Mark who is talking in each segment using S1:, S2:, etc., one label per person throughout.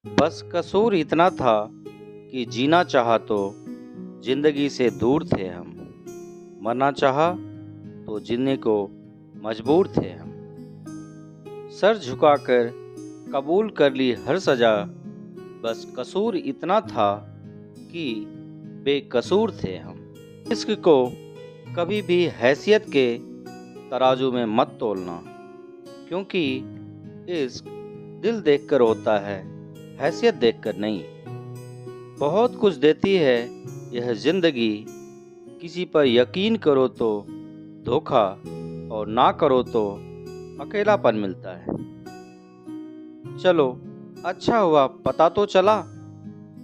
S1: बस कसूर इतना था कि जीना चाहा तो जिंदगी से दूर थे हम, मरना चाहा तो जीने को मजबूर थे हम। सर झुकाकर कबूल कर ली हर सजा, बस कसूर इतना था कि बेकसूर थे हम। इश्क को कभी भी हैसियत के तराजू में मत तोलना, क्योंकि इश्क दिल देखकर होता है, हैसियत देखकर नहीं। बहुत कुछ देती है यह जिंदगी, किसी पर यकीन करो तो धोखा और ना करो तो अकेलापन मिलता है। चलो अच्छा हुआ पता तो चला,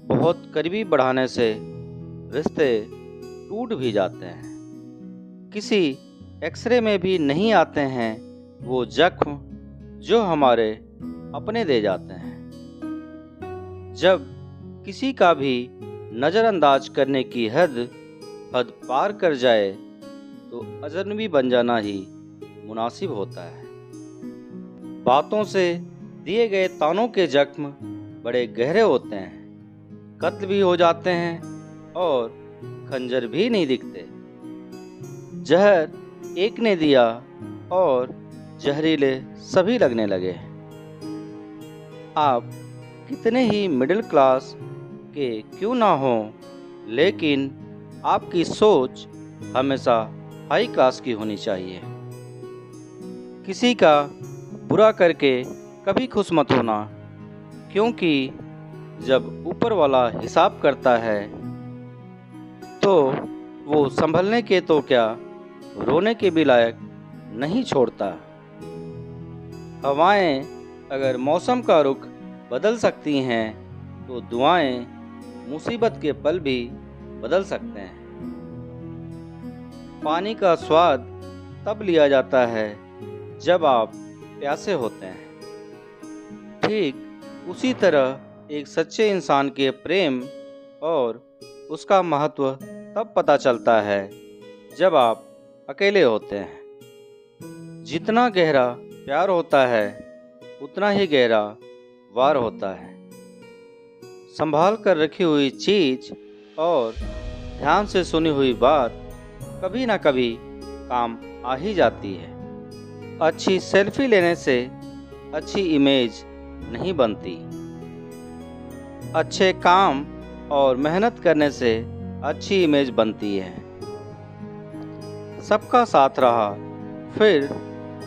S1: बहुत करीबी बढ़ाने से रिश्ते टूट भी जाते हैं। किसी एक्सरे में भी नहीं आते हैं वो जख्म जो हमारे अपने दे जाते हैं। जब किसी का भी नज़रअंदाज करने की हद पार कर जाए तो अजनबी बन जाना ही मुनासिब होता है। बातों से दिए गए तानों के जख्म बड़े गहरे होते हैं, कत्ल भी हो जाते हैं और खंजर भी नहीं दिखते। जहर एक ने दिया और जहरीले सभी लगने लगे। आप कितने ही मिडिल क्लास के क्यों ना हो, लेकिन आपकी सोच हमेशा हाई क्लास की होनी चाहिए। किसी का बुरा करके कभी खुश मत होना, क्योंकि जब ऊपर वाला हिसाब करता है तो वो संभलने के तो क्या रोने के भी लायक नहीं छोड़ता। हवाएं अगर मौसम का रुख बदल सकती हैं तो दुआएं मुसीबत के पल भी बदल सकते हैं। पानी का स्वाद तब लिया जाता है जब आप प्यासे होते हैं। ठीक उसी तरह एक सच्चे इंसान के प्रेम और उसका महत्व तब पता चलता है जब आप अकेले होते हैं। जितना गहरा प्यार होता है उतना ही गहरा वार होता है। संभाल कर रखी हुई चीज और ध्यान से सुनी हुई बात कभी ना कभी काम आ ही जाती है। अच्छी सेल्फी लेने से अच्छी इमेज नहीं बनती। अच्छे काम और मेहनत करने से अच्छी इमेज बनती है। सबका साथ रहा, फिर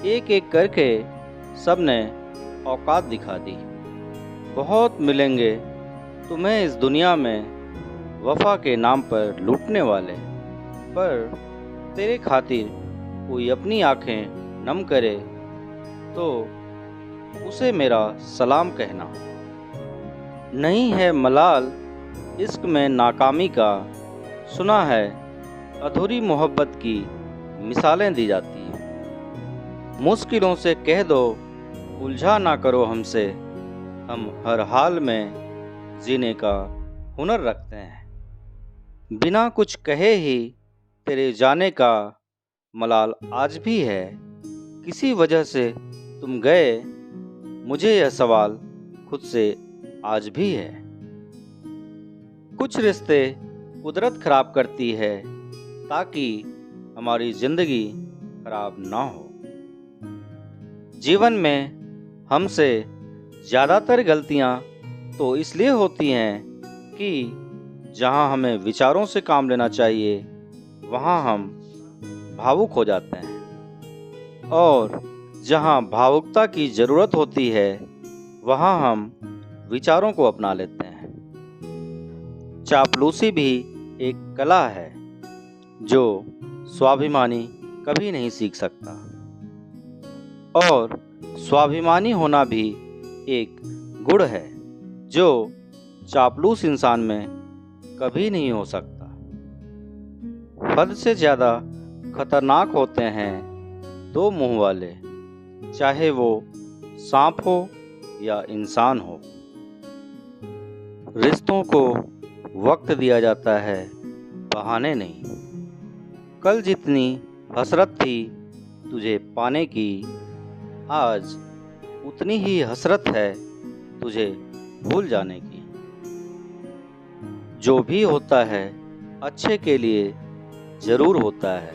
S1: एक एक करके सबने औकात दिखा दी। बहुत मिलेंगे तुम्हें इस दुनिया में वफा के नाम पर लूटने वाले, पर तेरे खातिर कोई अपनी आंखें नम करे तो उसे मेरा सलाम कहना। नहीं है मलाल इश्क में नाकामी का, सुना है अधूरी मोहब्बत की मिसालें दी जाती हैं। मुश्किलों से कह दो उलझा ना करो हमसे, हम हर हाल में जीने का हुनर रखते हैं। बिना कुछ कहे ही तेरे जाने का मलाल आज भी है। किसी वजह से तुम गए, मुझे यह सवाल खुद से आज भी है। कुछ रिश्ते कुदरत खराब करती है ताकि हमारी जिंदगी खराब ना हो। जीवन में हमसे ज़्यादातर गलतियां तो इसलिए होती हैं कि जहां हमें विचारों से काम लेना चाहिए वहां हम भावुक हो जाते हैं, और जहां भावुकता की ज़रूरत होती है वहां हम विचारों को अपना लेते हैं। चापलूसी भी एक कला है जो स्वाभिमानी कभी नहीं सीख सकता, और स्वाभिमानी होना भी एक गुण है जो चापलूस इंसान में कभी नहीं हो सकता। हद से ज़्यादा खतरनाक होते हैं दो मुंह वाले, चाहे वो सांप हो या इंसान हो। रिश्तों को वक्त दिया जाता है, बहाने नहीं। कल जितनी हसरत थी तुझे पाने की, आज उतनी ही हसरत है तुझे भूल जाने की। जो भी होता है अच्छे के लिए जरूर होता है,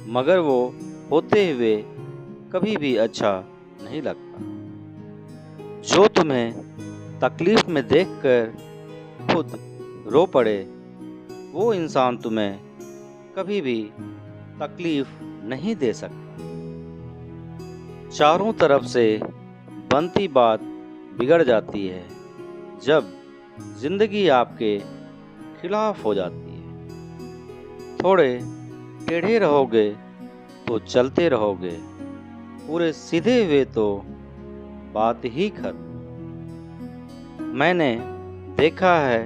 S1: मगर वो होते हुए कभी भी अच्छा नहीं लगता। जो तुम्हें तकलीफ में देखकर खुद रो पड़े, वो इंसान तुम्हें कभी भी तकलीफ नहीं दे सकता। चारों तरफ से बनती बात बिगड़ जाती है जब जिंदगी आपके खिलाफ हो जाती है। थोड़े टेढ़े रहोगे तो चलते रहोगे, पूरे सीधे हुए तो बात ही खत्म। मैंने देखा है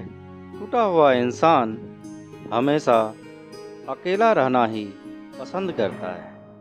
S1: टूटा हुआ इंसान हमेशा अकेला रहना ही पसंद करता है।